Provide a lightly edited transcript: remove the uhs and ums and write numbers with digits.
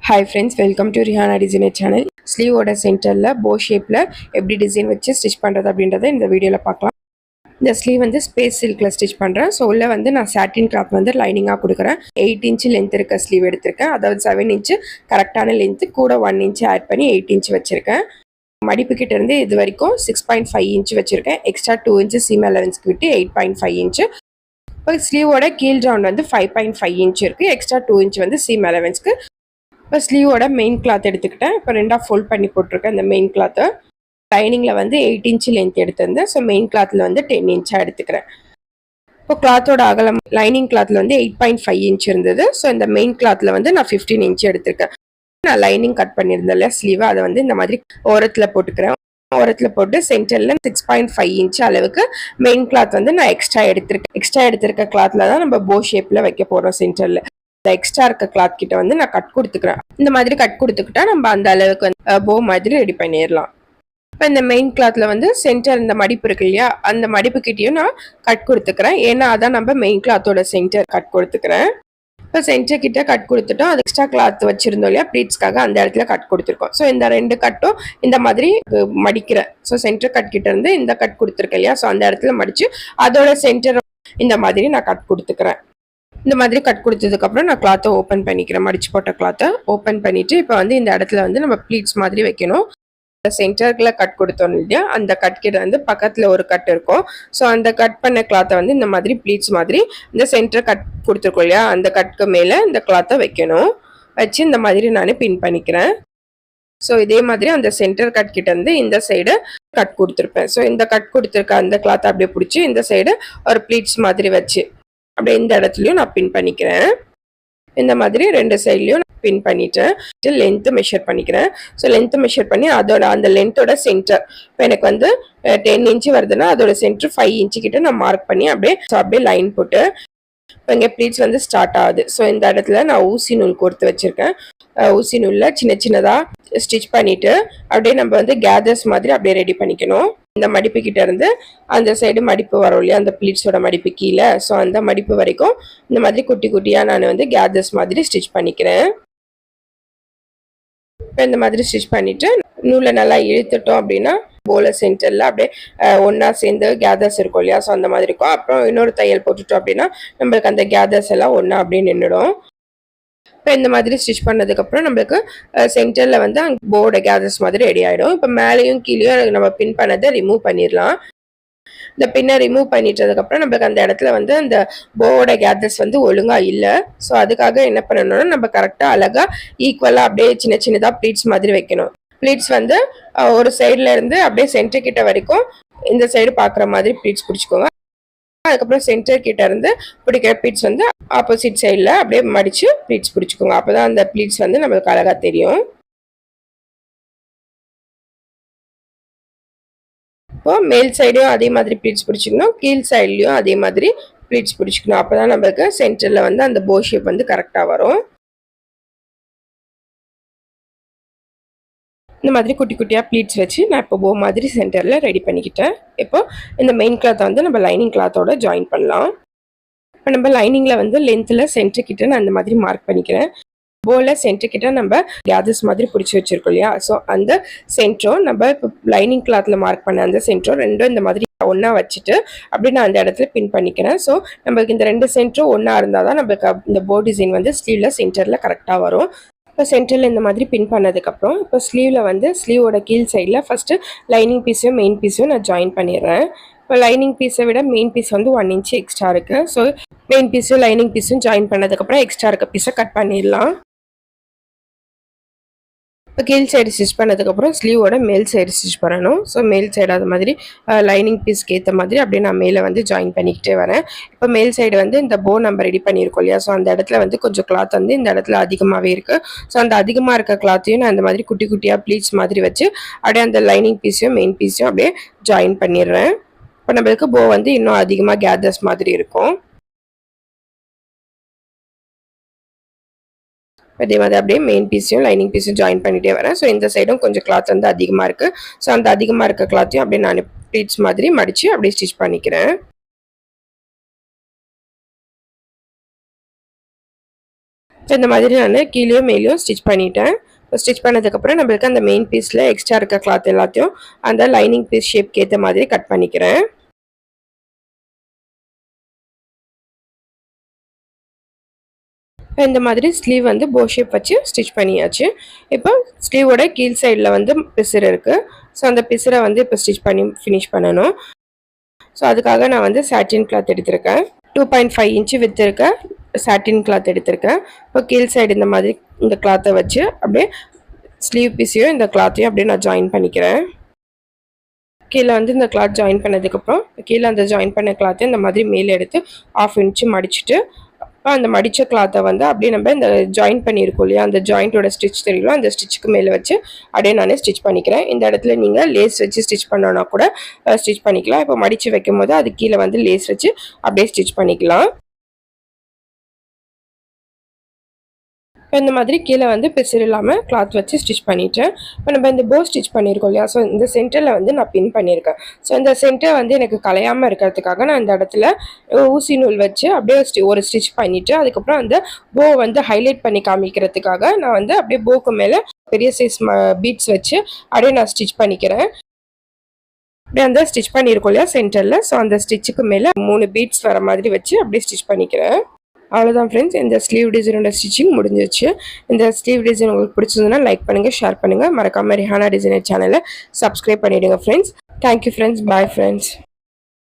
Hi friends, welcome to Rihanna Designer channel. Sleeve ஓட சென்டர்ல bow shapeல எப்படி டிசைன் வச்சு ஸ்டிச் பண்றது அப்படின்றத இந்த வீடியோல பார்க்கலாம். இந்த ஸ்லீவ் வந்து ஸ்பேஸ் சில்க்ல ஸ்டிச் பண்றேன். ஸோ உள்ள வந்து நான் சாட்டின் கிளாத் வந்து லைனிங்காக கொடுக்குறேன். 8 இன்ச் லென்த் இருக்க ஸ்லீவ் எடுத்திருக்கேன். அதாவது 7 இன்ச் கரெக்டான லென்த் கூட 1 இன்ச் ஆட் பண்ணி 8 இன்ச் வச்சிருக்கேன். மடிப்பு கிட்ட இருந்து இது வரைக்கும் 6.5 இன்ச் வச்சிருக்கேன். எக்ஸ்ட்ரா 2 இன்ச் சீம் அலவன்ஸ்க்கு விட்டு 8.5 இன்ச். இப்போ ஸ்லீவோட கீழ் ரவுண்ட் வந்து 5.5 இன்ச் இருக்கு. எக்ஸ்ட்ரா 2 இன்ச் வந்து சீம் அலவன்ஸ்க்கு. இப்போ ஸ்லீவோட மெயின் கிளாத் எடுத்துக்கிட்டேன். இப்போ ரெண்டாக ஃபோல்ட் பண்ணி போட்டிருக்கேன். இந்த மெயின் கிளாத்தை லைனிங்கில் வந்து 8 இன்ச் லென்த் எடுத்திருந்தேன். ஸோ மெயின் கிளாத்தில் வந்து 10 இன்ச்சாக எடுத்துக்கிறேன். இப்போ கிளாத்தோட அகலம் லைனிங் கிளாத்தில் வந்து 8.5 இன்ச் இருந்தது. ஸோ இந்த மெயின் கிளாத்தில் வந்து நான் 15 இன்ச் எடுத்திருக்கேன். நான் லைனிங் கட் பண்ணியிருந்தேன் இல்லையா ஸ்லீவை, அதை வந்து இந்த மாதிரி ஓரத்தில் போட்டுக்கிறேன். ஓரத்தில் போட்டு சென்டரில் 6.5 இன்ச் அளவுக்கு மெயின் கிளாத் வந்து நான் எக்ஸ்ட்ரா எடுத்திருக்க கிளாத்தில் தான் நம்ம போ ஷேப்பில் வைக்க போகிறோம். சென்டரில் எக்ஸ்ட்ரா இருக்க கிளாத் கிட்ட வந்து நான் கட் கொடுத்துக்கிறேன். இந்த மாதிரி கட் கொடுத்துக்கிட்டா நம்ம அந்த அளவுக்கு வந்து போ மாதிரி ரெடி பண்ணிடலாம். இப்போ இந்த மெயின் கிளாத்ல வந்து சென்டர் இந்த மடிப்பு இருக்கு இல்லையா, அந்த மடிப்பு கிட்டையும் நான் கட் கொடுத்துக்கிறேன். ஏன்னா அதான் நம்ம மெயின் கிளாத்தோட சென்டர். கட் கொடுத்துக்கிறேன். இப்போ சென்டர் கிட்ட கட் கொடுத்துட்டோம். அது எக்ஸ்ட்ரா கிளாத் வச்சிருந்தோம் இல்லையா ப்ளீட்ஸ்க்காக, அந்த இடத்துல கட் கொடுத்துருக்கோம். ஸோ இந்த ரெண்டு கட்டும் இந்த மாதிரி மடிக்கிறேன். ஸோ சென்டர் கட் கிட்ட இருந்து இந்த கட் கொடுத்துருக்கேன் இல்லையா, ஸோ அந்த இடத்துல மடிச்சு அதோட சென்டர் இந்த மாதிரி நான் கட் கொடுத்துக்கிறேன். இந்த மாதிரி கட் கொடுத்ததுக்கப்புறம் நான் கிளாத்தை ஓப்பன் பண்ணிக்கிறேன். மடிச்சு போட்ட கிளாத்தை ஓப்பன் பண்ணிட்டு இப்போ வந்து இந்த இடத்துல வந்து நம்ம ப்ளீட்ஸ் மாதிரி வைக்கணும். சென்டர்ல கட் கொடுத்தோம் இல்லையா, அந்த கட் கிட்ட வந்து பக்கத்தில் ஒரு கட் இருக்கும். ஸோ அந்த கட் பண்ண கிளாத்தை வந்து இந்த மாதிரி ப்ளீட்ஸ் மாதிரி இந்த சென்டர் கட் கொடுத்துருக்கோம் இல்லையா, அந்த கட்க்கு மேலே இந்த கிளாத்தை வைக்கணும். வச்சு இந்த மாதிரி நான் பின் பண்ணிக்கிறேன். ஸோ இதே மாதிரி அந்த சென்டர் கட் கிட்ட இருந்து இந்த சைடு கட் கொடுத்துருப்பேன். ஸோ இந்த கட் கொடுத்துருக்க அந்த கிளாத்தை அப்படியே பிடிச்சி இந்த சைடு ஒரு ப்ளீட்ஸ் மாதிரி வச்சு அப்படியே இந்த இடத்துலையும் நான் பின் பண்ணிக்கிறேன். இந்த மாதிரி ரெண்டு சைட்லையும் பின் பண்ணிட்டேன். லென்த்து மெஷர் பண்ணிக்கிறேன். ஸோ லென்த்து மெஷர் பண்ணி அதோட அந்த லென்த்தோட சென்டர் இப்போ எனக்கு வந்து 10 இன்ச்சு வருதுன்னா அதோட சென்டர் 5 இன்ச்சு கிட்ட நான் மார்க் பண்ணி அப்படியே லைன் போட்டு இப்போ இங்கே ப்ளீட்ஸ் வந்து ஸ்டார்ட் ஆகுது. ஸோ இந்த இடத்துல நான் ஊசி நூல் கோர்த்து வச்சிருக்கேன். ஊசி நூலில் சின்ன சின்னதாக ஸ்டிச் பண்ணிட்டு அப்படியே நம்ம வந்து கேதர்ஸ் மாதிரி அப்படியே ரெடி பண்ணிக்கணும். இந்த மடிப்பு கிட்ட இருந்து அந்த சைடு மடிப்பு வரும் இல்லையா, அந்த ப்ளீட்ஸோட மடிப்பு கீழே, ஸோ அந்த மடிப்பு வரைக்கும் இந்த மாதிரி குட்டி குட்டியாக நான் வந்து கேதர்ஸ் மாதிரி ஸ்டிச் பண்ணிக்கிறேன். இப்போ இந்த மாதிரி ஸ்டிச் பண்ணிட்டு நூலை நல்லா இழுத்துட்டோம் அப்படின்னா போல சென்டர்ல அப்படியே ஒன்னா சேர்ந்து கேதர்ஸ் இருக்கும் இல்லையா, ஸோ அந்த மாதிரி இருக்கும். அப்புறம் இன்னொரு தையல் போட்டுட்டோம் அப்படின்னா நம்மளுக்கு அந்த கேதர்ஸ் எல்லாம் ஒன்னா அப்படியே நின்றுடும். இப்போ இந்த மாதிரி ஸ்டிச் பண்ணதுக்கப்புறம் நம்மளுக்கு சென்டரில் வந்து போர்டு கேதர்ஸ் மாதிரி ரெடி ஆகிடும். இப்போ மேலேயும் கீழேயும் நம்ம பின் பண்ணதை ரிமூவ் பண்ணிடலாம். இந்த பின்னை ரிமூவ் பண்ணிட்டதுக்கப்புறம் நம்மளுக்கு அந்த இடத்துல வந்து அந்த போவோட கேதர்ஸ் வந்து ஒழுங்காக இல்லை. ஸோ அதுக்காக என்ன பண்ணணும்னா நம்ம கரெக்டாக அழகாக ஈக்குவலாக அப்படியே சின்ன சின்னதாக ப்ளீட்ஸ் மாதிரி வைக்கணும். ப்ளீட்ஸ் வந்து ஒரு சைடில் இருந்து அப்படியே சென்டர் கிட்ட வரைக்கும் இந்த சைடு பார்க்குற மாதிரி ப்ளீட்ஸ் பிடிச்சிக்கோங்க. அதுக்கப்புறம் சென்டர் கிட்ட இருந்து பிடிக்கிற ப்ளீட்ஸ் வந்து ஆப்போசிட் சைடில் அப்படியே மடித்து ப்ளீட்ஸ் பிடிச்சிக்கோங்க. அப்போ தான் அந்த ப்ளீட்ஸ் வந்து நம்மளுக்கு அழகாக தெரியும். இப்போ மேல் சைடையும் அதே மாதிரி ப்ளீட்ஸ் பிடிச்சிக்கணும், கீழ் சைட்லையும் அதே மாதிரி ப்ளீட்ஸ் பிடிச்சிக்கணும். அப்போ தான் நம்மளுக்கு சென்டரில் வந்து அந்த போ ஷேப் வந்து கரெக்டாக வரும். இந்த மாதிரி குட்டி குட்டியாக ப்ளீட்ஸ் வச்சு நான் இப்போ போ மாதிரி சென்டரில் ரெடி பண்ணிக்கிட்டேன். இப்போ இந்த மெயின் கிளாத்தை வந்து நம்ம லைனிங் கிளாத்தோட ஜாயின் பண்ணலாம். இப்போ நம்ம லைனிங்கில் வந்து லென்த்தில் சென்டர் கிட்ட நான் அந்த மாதிரி மார்க் பண்ணிக்கிறேன். போல சென்டர் கிட்ட நம்ம கேதர்ஸ் மாதிரி பிடிச்சி வச்சிருக்கோம் இல்லையா, ஸோ அந்த சென்டரும் நம்ம இப்போ லைனிங் கிளாத்தில் மார்க் பண்ண அந்த சென்டரும் ரெண்டும் இந்த மாதிரி ஒன்றா வச்சுட்டு அப்படி நான் அந்த இடத்துல பின் பண்ணிக்கிறேன். ஸோ நம்மளுக்கு இந்த ரெண்டு சென்டரும் ஒன்றா இருந்தால் தான் நம்மளுக்கு இந்த போ டிசைன் வந்து ஸ்லீவில் சென்டரில் கரெக்டாக வரும். இப்போ சென்டரில் இந்த மாதிரி பின் பண்ணதுக்கப்புறம் இப்போ ஸ்லீவில் வந்து ஸ்லீவோட கீழ் சைடில் ஃபஸ்ட்டு லைனிங் பீஸையும் மெயின் பீஸையும் நான் ஜாயின் பண்ணிடுறேன். இப்போ லைனிங் பீஸை விட மெயின் பீஸ் வந்து 1 இன்ச் எக்ஸ்ட்ரா இருக்குது. ஸோ மெயின் பீஸும் லைனிங் பீஸும் ஜாயின் பண்ணதுக்கப்புறம் எக்ஸ்ட்ரா இருக்க பீஸை கட் பண்ணிடலாம். இப்போ கீழ் சைடு ஸ்டிச் பண்ணதுக்கப்புறம் ஸ்லீவோட மேல் சைடு ஸ்டிச் பண்ணணும். ஸோ மேல் சைடு அது மாதிரி லைனிங் பீஸ்க்கு ஏற்ற மாதிரி அப்படியே நான் மேலே வந்து ஜாயின் பண்ணிக்கிட்டே வரேன். இப்போ மேல் சைடு வந்து இந்த போ நம்ம ரெடி பண்ணியிருக்கோம் இல்லையா, ஸோ அந்த இடத்துல வந்து கொஞ்சம் கிளாத் வந்து இந்த இடத்துல அதிகமாகவே இருக்குது. ஸோ அந்த அதிகமாக இருக்க கிளாத்தையும் நான் அந்த மாதிரி குட்டி குட்டியாக ப்ளீட்ஸ் மாதிரி வச்சு அப்படியே அந்த லைனிங் பீஸையும் மெயின் பீஸையும் அப்படியே ஜாயின் பண்ணிடுறேன். இப்போ நம்மளுக்கு போ வந்து இன்னும் அதிகமாக கேதர்ஸ் மாதிரி இருக்கும். அதே மாதிரி அப்படியே மெயின் பீஸையும் லைனிங் பீஸையும் ஜாயின் பண்ணிட்டே வரேன். ஸோ இந்த சைடும் கொஞ்சம் கிளாத் வந்து அதிகமாக இருக்குது. ஸோ அந்த அதிகமாக இருக்க கிளாத்தையும் அப்படியே நான் ப்ளீட்ஸ் மாதிரி மடித்து அப்படியே ஸ்டிச் பண்ணிக்கிறேன். ஸோ இந்த மாதிரி நான் கீழேயும் மேலேயும் ஸ்டிச் பண்ணிட்டேன். ஸ்டிச் பண்ணதுக்கப்புறம் நம்மளுக்கு அந்த மெயின் பீஸில் எக்ஸ்ட்ரா இருக்க கிளாத் எல்லாத்தையும் அந்த லைனிங் பீஸ் ஷேப்க்கு ஏற்ற மாதிரி கட் பண்ணிக்கிறேன். இந்த மாதிரி ஸ்லீவ் வந்து போ ஷேப் வச்சு ஸ்டிச் பண்ணியாச்சு. இப்போ ஸ்லீவோட கீழ் சைடில் வந்து பிசுறு இருக்குது. ஸோ அந்த பிசுரை வந்து இப்போ ஸ்டிச் பண்ணி ஃபினிஷ் பண்ணணும். ஸோ அதுக்காக நான் வந்து சாட்டின் கிளாத் எடுத்திருக்கேன். 2.5 இன்ச்சு வித் இருக்க சாட்டின் கிளாத் எடுத்திருக்கேன். இப்போ கீழ் சைடு இந்த மாதிரி இந்த கிளாத்தை வச்சு அப்படியே ஸ்லீவ் பீஸையும் இந்த கிளாத்தையும் அப்படியே நான் ஜாயின் பண்ணிக்கிறேன். கீழே வந்து இந்த கிளாத் ஜாயின் பண்ணதுக்கப்புறம் கீழே அந்த ஜாயின் பண்ண கிளாத்தை இந்த மாதிரி மேலே எடுத்து 1/2 இன்ச்சு மடிச்சுட்டு அந்த மடித்த கிளாத்தை வந்து அப்படியே நம்ம இந்த ஜாயின் பண்ணியிருக்கோம் இல்லையா, அந்த ஜாயிண்ட்டோட ஸ்டிச் தெரியல அந்த ஸ்டிச்சுக்கு மேலே வச்சு அப்படியே நான் ஸ்டிச் பண்ணிக்கிறேன். இந்த இடத்துல நீங்கள் லேஸ் வச்சு ஸ்டிச் பண்ணோன்னா கூட ஸ்டிச் பண்ணிக்கலாம். இப்போ மடித்து வைக்கும் போது அது கீழே வந்து லேஸ் வச்சு அப்படியே ஸ்டிச் பண்ணிக்கலாம். இப்போ இந்த மாதிரி கீழே வந்து பிசுறு இல்லாமல் கிளாத் வச்சு ஸ்டிச் பண்ணிவிட்டேன். இப்போ நம்ம இந்த போ ஸ்டிச் பண்ணியிருக்கோம் இல்லையா, ஸோ இந்த சென்டரில் வந்து நான் பின் பண்ணியிருக்கேன். ஸோ இந்த சென்டர் வந்து எனக்கு கலையாமல் இருக்கிறதுக்காக நான் இந்த இடத்துல ஊசி நூல் வச்சு அப்படியே ஒரு ஸ்டிச் பண்ணிவிட்டு அதுக்கப்புறம் அந்த போ வந்து ஹைலைட் பண்ணி காமிக்கிறதுக்காக நான் வந்து அப்படியே போக்கு மேலே பெரிய சைஸ் பீட்ஸ் வச்சு அப்படியே நான் ஸ்டிச் பண்ணிக்கிறேன். அப்படியே அந்த ஸ்டிச் பண்ணியிருக்கோம் இல்லையா சென்டரில், ஸோ அந்த ஸ்டிச்சுக்கு மேலே 3 பீட்ஸ் வர மாதிரி வச்சு அப்படியே ஸ்டிச் பண்ணிக்கிறேன். அவ்வளோதான் ஃப்ரெண்ட்ஸ், இந்த ஸ்லீவ் டிசைனோட ஸ்டிச்சிங் முடிஞ்சிருச்சு. இந்த ஸ்லீவ் டிசைன் உங்களுக்கு பிடிச்சதுன்னா லைக் பண்ணுங்கள், ஷேர் பண்ணுங்கள். மறக்காமல் ரிஹானா டிசைனர் சேனலை சப்ஸ்கிரைப் பண்ணிவிடுங்க friends. Thank you friends. Bye friends.